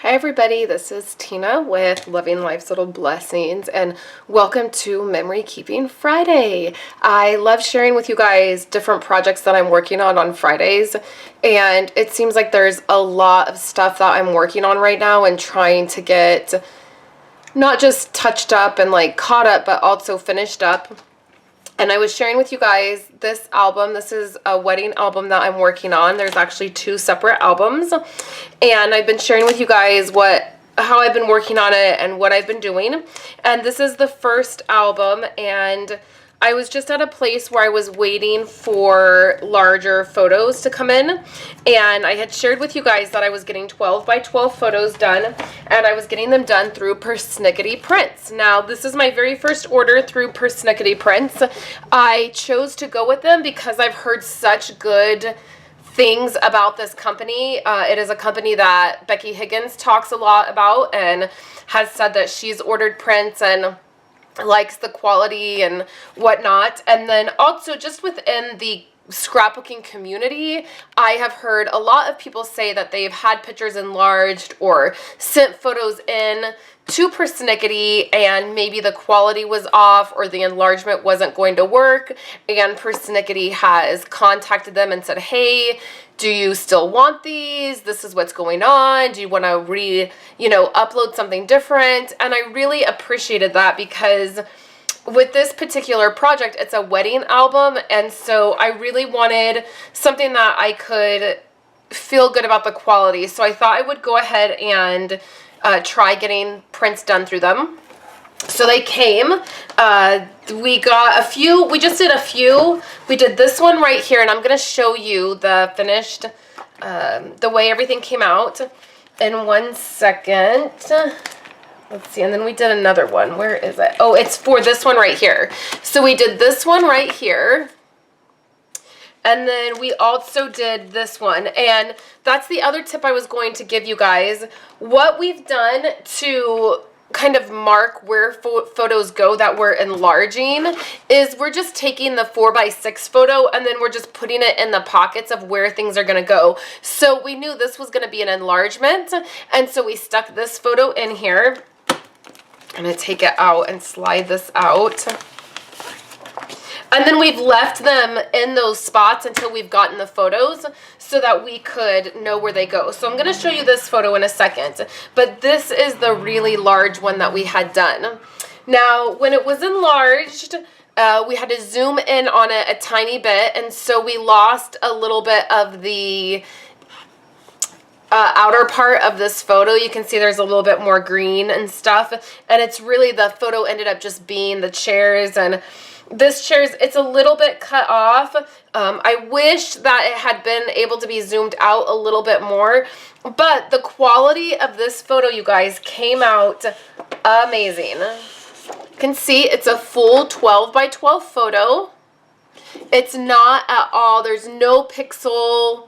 Hi everybody, this is Tina with Loving Life's Little Blessings and welcome to Memory Keeping Friday. I love sharing with you guys different projects that I'm working on Fridays, and it seems like there's a lot of stuff that I'm working on right now and trying to get not just touched up and like caught up but also finished up. And I was sharing with you guys this album. This is a wedding album that I'm working on. There's actually two separate albums. And I've been sharing with you guys how I've been working on it and what I've been doing. And this is the first album, and I was just at a place where I was waiting for larger photos to come in, and I had shared with you guys that I was getting 12 by 12 photos done, and I was getting them done through Persnickety Prints. Now, this is my very first order through Persnickety Prints. I chose to go with them because I've heard such good things about this company. It is a company that Becky Higgins talks a lot about and has said that she's ordered prints and likes the quality and whatnot. And then also just within the scrapbooking community, I have heard a lot of people say that they've had pictures enlarged or sent photos in to Persnickety and maybe the quality was off or the enlargement wasn't going to work, and Persnickety has contacted them and said, hey, do you still want these? This is what's going on. Do you want to upload something different? And I really appreciated that because with this particular project, it's a wedding album, and so I really wanted something that I could feel good about the quality. So I thought I would go ahead and try getting prints done through them. So they came. We got a few. We just did a few. We did this one right here, and I'm going to show you the finished, the way everything came out in 1 second. Let's see, and then we did another one. Where is it? Oh, it's for this one right here. So we did this one right here. And then we also did this one. And that's the other tip I was going to give you guys. What we've done to kind of mark where photos go that we're enlarging is we're just taking the 4x6 photo and then we're just putting it in the pockets of where things are going to go. So we knew this was going to be an enlargement, and so we stuck this photo in here. I'm going to take it out and slide this out. And then we've left them in those spots until we've gotten the photos so that we could know where they go. So I'm going to show you this photo in a second. But this is the really large one that we had done. Now, when it was enlarged, we had to zoom in on it a tiny bit. And so we lost a little bit of the outer part of this photo. You can see there's a little bit more green and stuff. And it's really, the photo ended up just being the chairs, and this chair's, it's a little bit cut off. I wish that it had been able to be zoomed out a little bit more, but the quality of this photo, you guys, came out amazing. You can see it's a full 12 by 12 photo. It's not at all, there's no pixely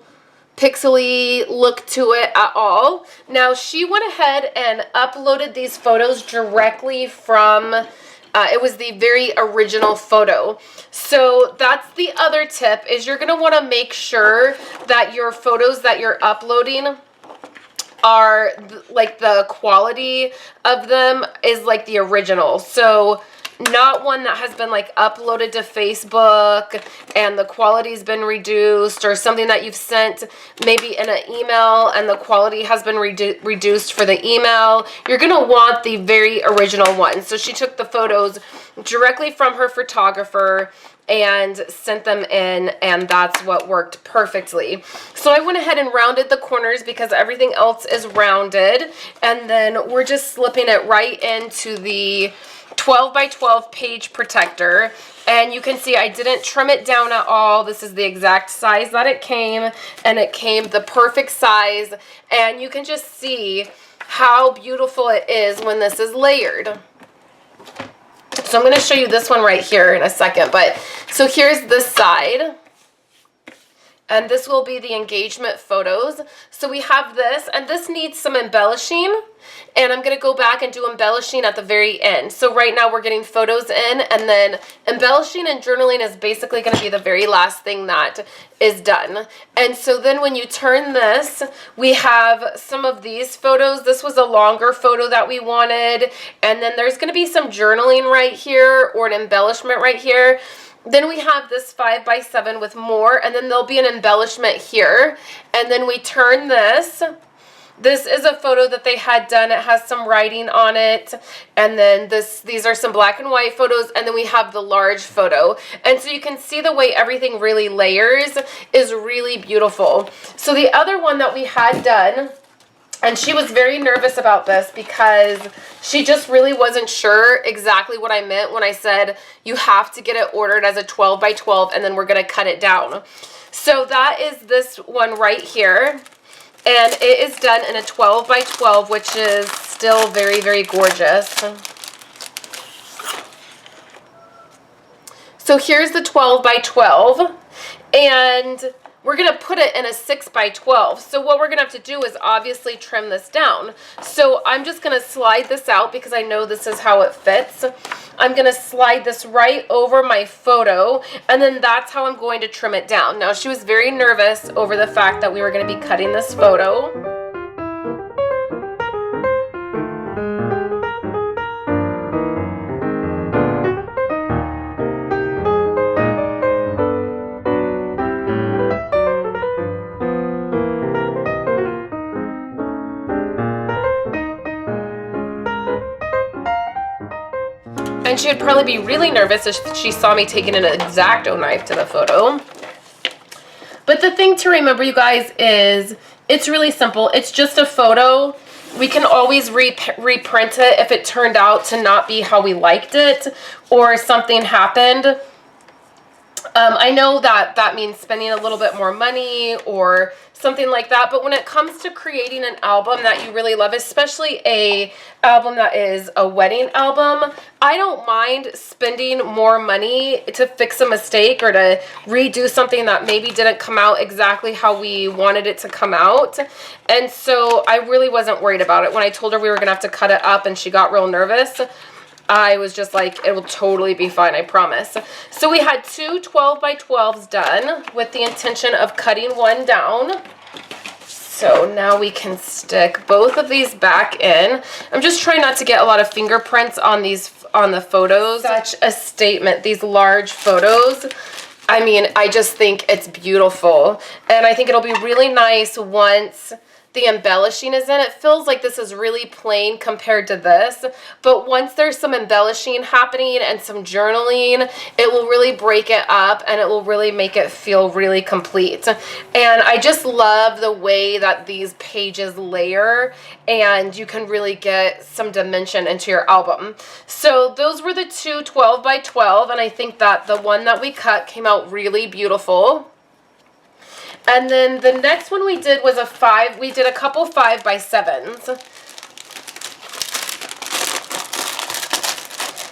look to it at all. Now, she went ahead and uploaded these photos directly from it was the very original photo. So that's the other tip, is you're going to want to make sure that your photos that you're uploading are like the quality of them is like the original. So not one that has been like uploaded to Facebook and the quality's been reduced, or something that you've sent maybe in an email and the quality has been reduced for the email. You're going to want the very original one. So she took the photos directly from her photographer and sent them in, and that's what worked perfectly. So I went ahead and rounded the corners because everything else is rounded, and then we're just slipping it right into the 12 by 12 page protector. And you can see I didn't trim it down at all. This is the exact size that it came, and it came the perfect size, and you can just see how beautiful it is when this is layered. So I'm going to show you this one right here in a second, but so here's this side, And this will be the engagement photos. So we have this, and this needs some embellishing. And I'm going to go back and do embellishing at the very end. So right now we're getting photos in, and then embellishing and journaling is basically going to be the very last thing that is done. And so then when you turn this, we have some of these photos. This was a longer photo that we wanted. And then there's going to be some journaling right here, or an embellishment right here. Then we have this 5x7 with more, and then there'll be an embellishment here. And then we turn this. This is a photo that they had done. It has some writing on it. And then these are some black and white photos. And then we have the large photo. And so you can see the way everything really layers is really beautiful. So the other one that we had done, and she was very nervous about this because she just really wasn't sure exactly what I meant when I said you have to get it ordered as a 12x12 and then we're going to cut it down. So that is this one right here. And it is done in a 12x12, which is still very, very gorgeous. So here's the 12x12. And we're going to put it in a 6x12. So what we're going to have to do is obviously trim this down. So I'm just going to slide this out because I know this is how it fits. I'm going to slide this right over my photo, and then that's how I'm going to trim it down. Now, she was very nervous over the fact that we were going to be cutting this photo. And she would probably be really nervous if she saw me taking an X-Acto knife to the photo. But the thing to remember, you guys, is it's really simple. It's just a photo. We can always reprint it if it turned out to not be how we liked it or something happened. I know that that means spending a little bit more money or something like that, but when it comes to creating an album that you really love, especially a album that is a wedding album, I don't mind spending more money to fix a mistake or to redo something that maybe didn't come out exactly how we wanted it to come out. And so I really wasn't worried about it. When I told her we were gonna have to cut it up and she got real nervous, I was just like, it will totally be fine, I promise. So we had two 12x12s done with the intention of cutting one down. So now we can stick both of these back in. I'm just trying not to get a lot of fingerprints on the photos. Such a statement, these large photos. I mean, I just think it's beautiful. And I think it'll be really nice once the embellishing is in. It feels like this is really plain compared to this, but once there's some embellishing happening and some journaling, it will really break it up and it will really make it feel really complete. And I just love the way that these pages layer and you can really get some dimension into your album. So those were the two 12x12, and I think that the one that we cut came out really beautiful. And then the next one we did was we did a couple 5x7s.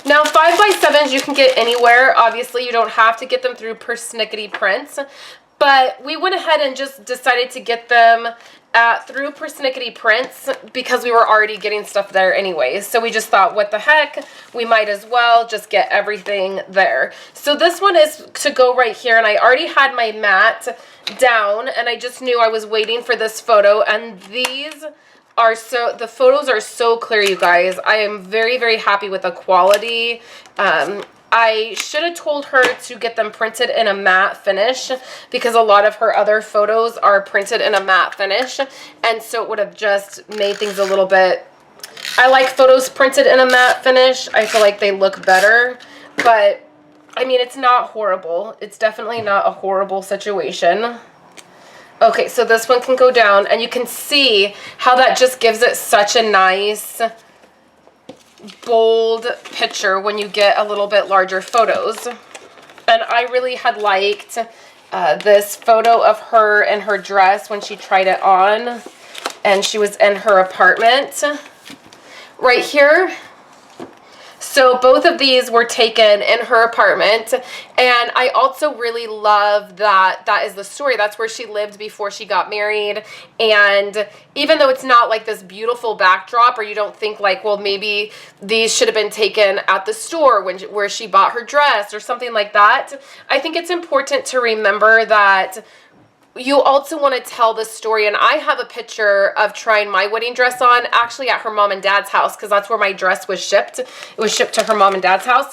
Now 5x7s you can get anywhere. Obviously you don't have to get them through Persnickety Prints, but we went ahead and just decided to get them through Persnickety Prints because we were already getting stuff there anyways. So we just thought, what the heck, we might as well just get everything there. So this one is to go right here, and I already had my mat down and I just knew I was waiting for this photo, and these are the photos are so clear, you guys. I am very, very happy with the quality. I should have told her to get them printed in a matte finish because a lot of her other photos are printed in a matte finish, and so it would have just made things a little bit... I like photos printed in a matte finish. I feel like they look better, but I mean, it's not horrible. It's definitely not a horrible situation. Okay, so this one can go down, and you can see how that just gives it such a nice bold picture when you get a little bit larger photos. And I really had liked this photo of her in her dress when she tried it on and she was in her apartment. Right here, So both of these were taken in her apartment, and I also really love that that is the story. That's where she lived before she got married, and even though it's not like this beautiful backdrop, or you don't think like, well, maybe these should have been taken at the store where she bought her dress or something like that, I think it's important to remember that you also want to tell the story. And I have a picture of trying my wedding dress on actually at her mom and dad's house, because that's where my dress was shipped. It was shipped to her mom and dad's house.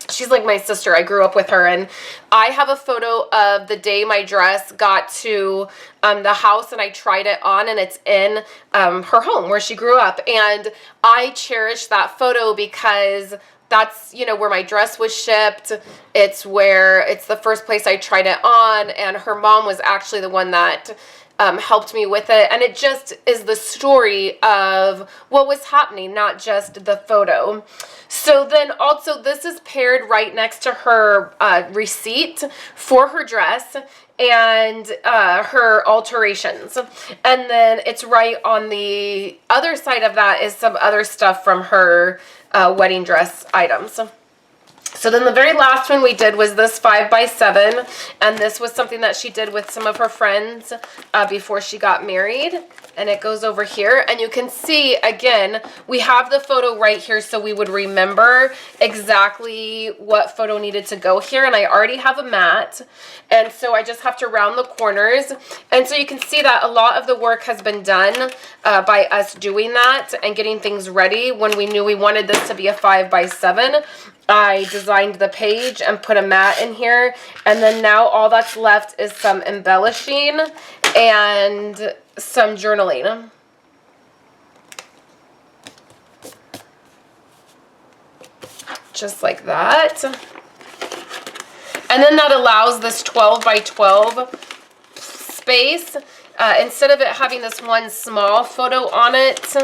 She's like my sister. I grew up with her, and I have a photo of the day my dress got to the house, and I tried it on, and it's in her home where she grew up. And I cherish that photo because that's, you know, where my dress was shipped. It's the first place I tried it on, and her mom was actually the one that helped me with it. And it just is the story of what was happening, not just the photo. So then also this is paired right next to her receipt for her dress and her alterations. And then it's right on the other side of that is some other stuff from her wedding dress items. So then the very last one we did was this 5x7, and this was something that she did with some of her friends before she got married. And it goes over here, and you can see, again, we have the photo right here so we would remember exactly what photo needed to go here. And I already have a mat, and so I just have to round the corners. And so you can see that a lot of the work has been done by us doing that and getting things ready. When we knew we wanted this to be a 5x7, I designed the page and put a mat in here, and then now all that's left is some embellishing and some journaling. Just like that. And then that allows this 12x12 space. Instead of it having this one small photo on it,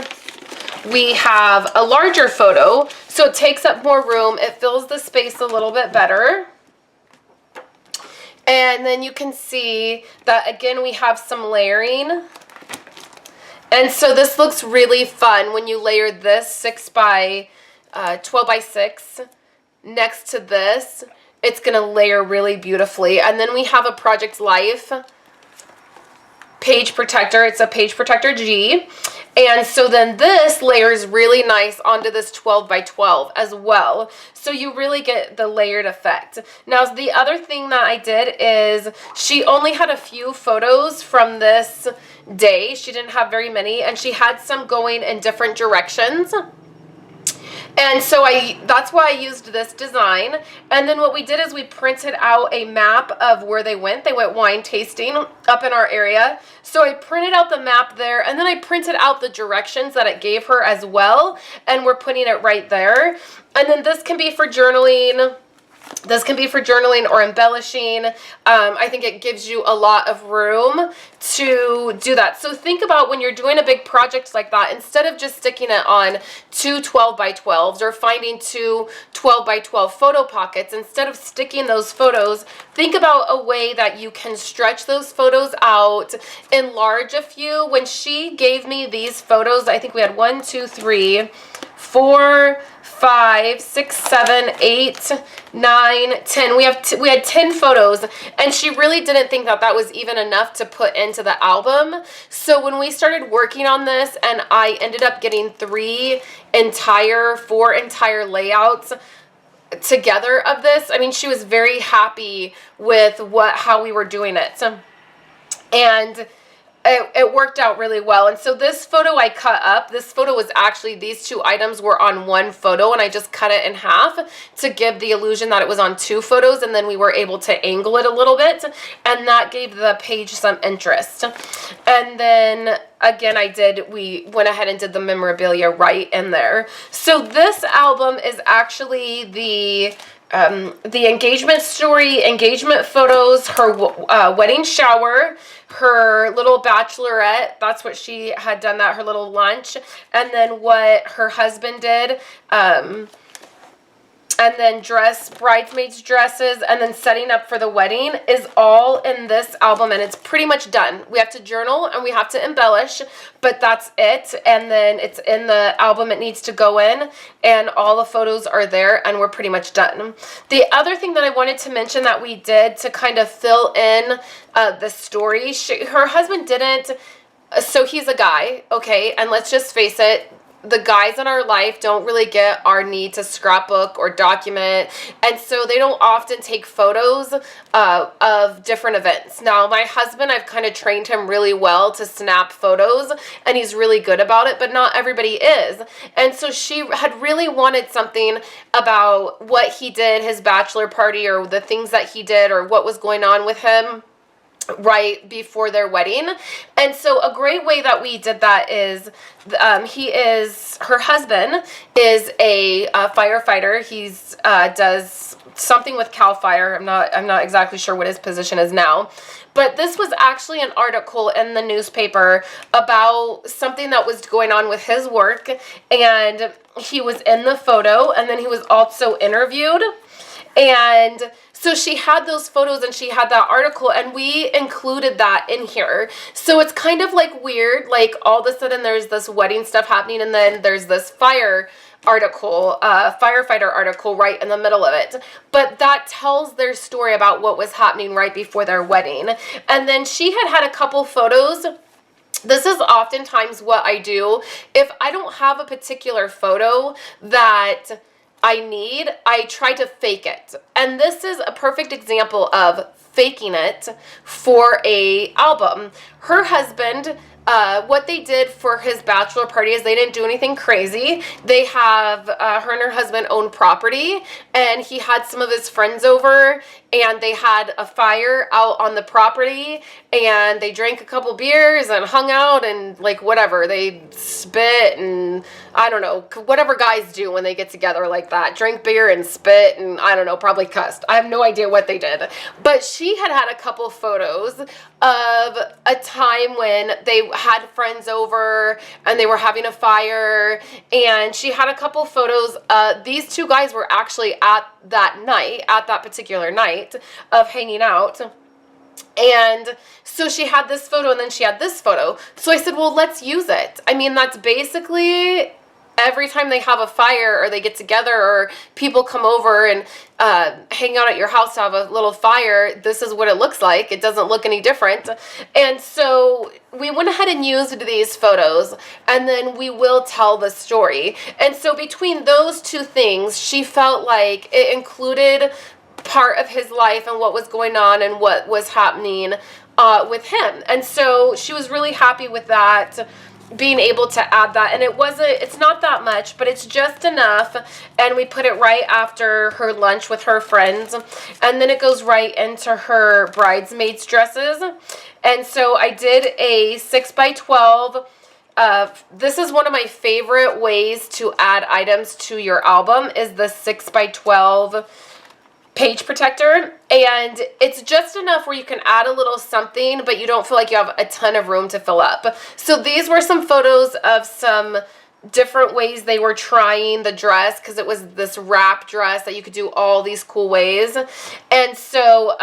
we have a larger photo, so it takes up more room. It fills the space a little bit better. And then you can see that, again, we have some layering. And so this looks really fun when you layer this 12x6 next to this. It's going to layer really beautifully. And then we have a Project Life page protector. It's a page protector G. And so then this layers really nice onto this 12x12 as well. So you really get the layered effect. Now, the other thing that I did is she only had a few photos from this day. She didn't have very many, and she had some going in different directions. And so that's why I used this design. And then what we did is we printed out a map of where they went. They went wine tasting up in our area. So I printed out the map there, and then I printed out the directions that it gave her as well. And we're putting it right there. And then this can be for journaling. This can be for journaling or embellishing. I think it gives you a lot of room to do that. So think about when you're doing a big project like that, instead of just sticking it on two 12x12s or finding two 12x12 photo pockets, instead of sticking those photos, think about a way that you can stretch those photos out, enlarge a few. When she gave me these photos, I think we had 1, 2, 3, 4, 5, 6, 7, 8, 9, 10. We had 10 photos, and she really didn't think that that was even enough to put into the album. So when we started working on this, and I ended up getting 4 entire layouts together of this, I mean, she was very happy with how we were doing it. And it worked out really well. And so this photo I cut up. This photo was actually, these two items were on one photo, and I just cut it in half to give the illusion that it was on 2 photos, and then we were able to angle it a little bit, and that gave the page some interest. And then again, we went ahead and did the memorabilia right in there. So this album is actually the engagement story, engagement photos, her wedding shower, her little bachelorette, that's what she had done, that her little lunch, and then what her husband did and then bridesmaids dresses, and then setting up for the wedding is all in this album, and it's pretty much done. We have to journal and we have to embellish, but that's it. And then it's in the album it needs to go in, and all the photos are there, and we're pretty much done. The other thing that I wanted to mention that we did to kind of fill in the story, her husband didn't, so he's a guy, okay, and let's just face it, the guys in our life don't really get our need to scrapbook or document, and so they don't often take photos of different events. Now, my husband, I've kind of trained him really well to snap photos, and he's really good about it, but not everybody is. And so she had really wanted something about what he did, his bachelor party, or the things that he did, or what was going on with him right before their wedding. And so a great way that we did that is her husband is a firefighter. He's does something with CAL FIRE. I'm not exactly sure what his position is now. But this was actually an article in the newspaper about something that was going on with his work, and he was in the photo, and then he was also interviewed. And so she had those photos and she had that article, and we included that in here. So it's kind of like weird, like all of a sudden there's this wedding stuff happening, and then there's this firefighter article right in the middle of it. But that tells their story about what was happening right before their wedding. And then she had a couple photos. This is oftentimes what I do. If I don't have a particular photo that I try to fake it. And this is a perfect example of faking it for a album. Her husband, what they did for his bachelor party is they didn't do anything crazy. They have, her and her husband own property, and he had some of his friends over, and they had a fire out on the property, and they drank a couple beers and hung out and like whatever. They spit and I don't know, whatever guys do when they get together like that. Drink beer and spit and I don't know, probably cussed. I have no idea what they did. But she had a couple photos of a time when they had friends over and they were having a fire, and she had a couple photos. These two guys were actually at that particular night of hanging out. And so she had this photo, and then she had this photo. So I said, well, let's use it. I mean, that's basically every time they have a fire or they get together or people come over and hang out at your house to have a little fire, this is what it looks like. It doesn't look any different. And so we went ahead and used these photos, and then we will tell the story. And so between those two things, she felt like it included part of his life and what was going on and what was happening with him. And so she was really happy with that, being able to add that. And it's not that much, but it's just enough. And we put it right after her lunch with her friends, and then it goes right into her bridesmaids dresses. And so I did a 6x12. This is one of my favorite ways to add items to your album, is the 6x12 page protector. And it's just enough where you can add a little something, but you don't feel like you have a ton of room to fill up. So these were some photos of some different ways they were trying the dress, because it was this wrap dress that you could do all these cool ways. And so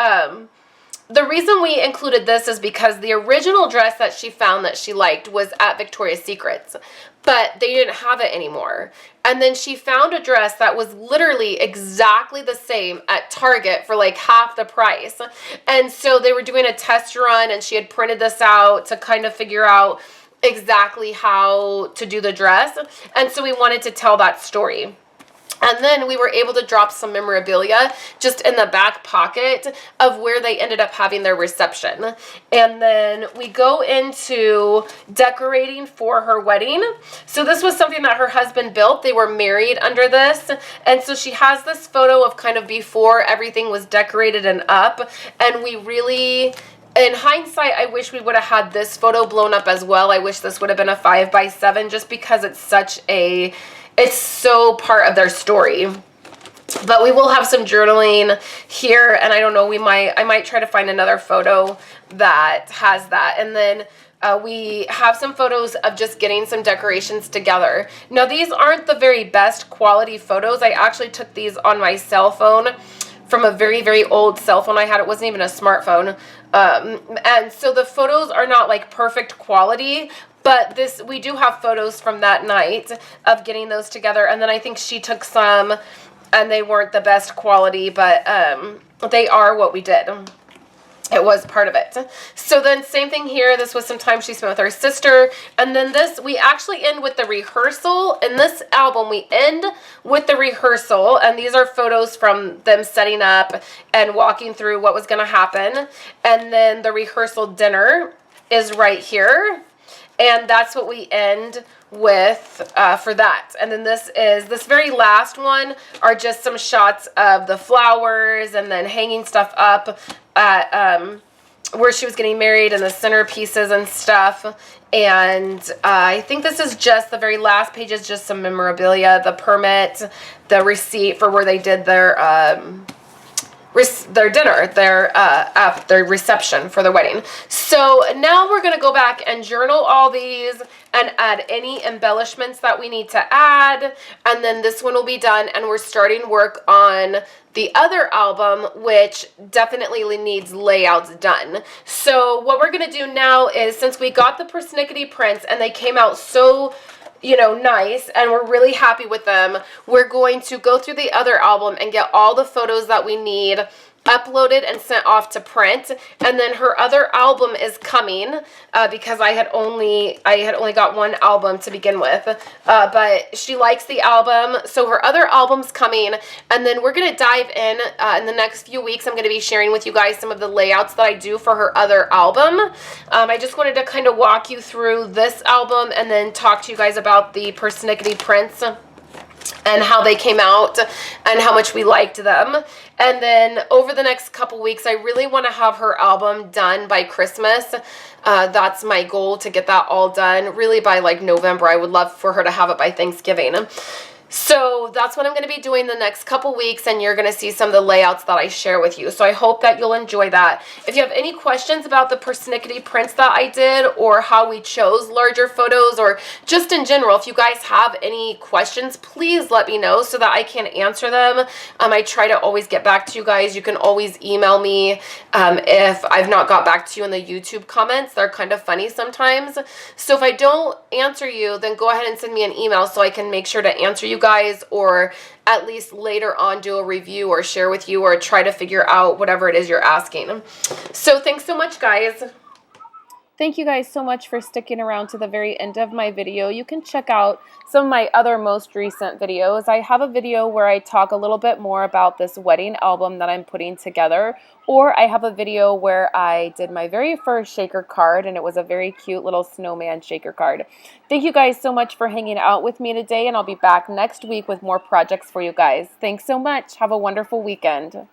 the reason we included this is because the original dress that she found that she liked was at Victoria's Secrets, but they didn't have it anymore. And then she found a dress that was literally exactly the same at Target for like half the price. And so they were doing a test run, and she had printed this out to kind of figure out exactly how to do the dress. And so we wanted to tell that story. And then we were able to drop some memorabilia just in the back pocket of where they ended up having their reception. And then we go into decorating for her wedding. So this was something that her husband built. They were married under this. And so she has this photo of kind of before everything was decorated and up. And we really, in hindsight, I wish we would have had this photo blown up as well. I wish this would have been a 5x7, just because it's so part of their story. But we will have some journaling here, and I don't know, I might try to find another photo that has that. And then we have some photos of just getting some decorations together. Now, these aren't the very best quality photos. I actually took these on my cell phone from a very, very old cell phone I had. It wasn't even a smartphone. And so the photos are not like perfect quality, but we do have photos from that night of getting those together. And then I think she took some, and they weren't the best quality, but they are what we did. It was part of it. So then same thing here. This was some time she spent with her sister. And then this, we actually end with the rehearsal. In this album, we end with the rehearsal. And these are photos from them setting up and walking through what was going to happen. And then the rehearsal dinner is right here. And that's what we end with for that. And then this very last one are just some shots of the flowers and then hanging stuff up at where she was getting married and the centerpieces and stuff. And I think this is just the very last page is just some memorabilia, the permit, the receipt for where they did their dinner, their reception for their wedding. So now we're going to go back and journal all these and add any embellishments that we need to add. And then this one will be done, and we're starting work on the other album, which definitely needs layouts done. So what we're going to do now is, since we got the Persnickety Prints and they came out so nice, and we're really happy with them, we're going to go through the other album and get all the photos that we need uploaded and sent off to print. And then her other album is coming because I had only got one album to begin with, but she likes the album, so her other album's coming. And then we're gonna dive in the next few weeks. I'm gonna be sharing with you guys some of the layouts that I do for her other album. I just wanted to kind of walk you through this album and then talk to you guys about the Persnickety Prints and how they came out and how much we liked them. And then over the next couple weeks, I really want to have her album done by Christmas. That's my goal, to get that all done really by like November. I would love for her to have it by Thanksgiving. So that's what I'm going to be doing the next couple weeks, and you're going to see some of the layouts that I share with you. So I hope that you'll enjoy that. If you have any questions about the Persnickety Prints that I did, or how we chose larger photos, or just in general, if you guys have any questions, please let me know so that I can answer them. I try to always get back to you guys. You can always email me if I've not got back to you in the YouTube comments. They're kind of funny sometimes. So if I don't answer you, then go ahead and send me an email so I can make sure to answer you guys, or at least later on do a review or share with you, or try to figure out whatever it is you're asking. So thanks so much, guys. Thank you guys so much for sticking around to the very end of my video. You can check out some of my other most recent videos. I have a video where I talk a little bit more about this wedding album that I'm putting together, or I have a video where I did my very first shaker card, and it was a very cute little snowman shaker card. Thank you guys so much for hanging out with me today, and I'll be back next week with more projects for you guys. Thanks so much. Have a wonderful weekend.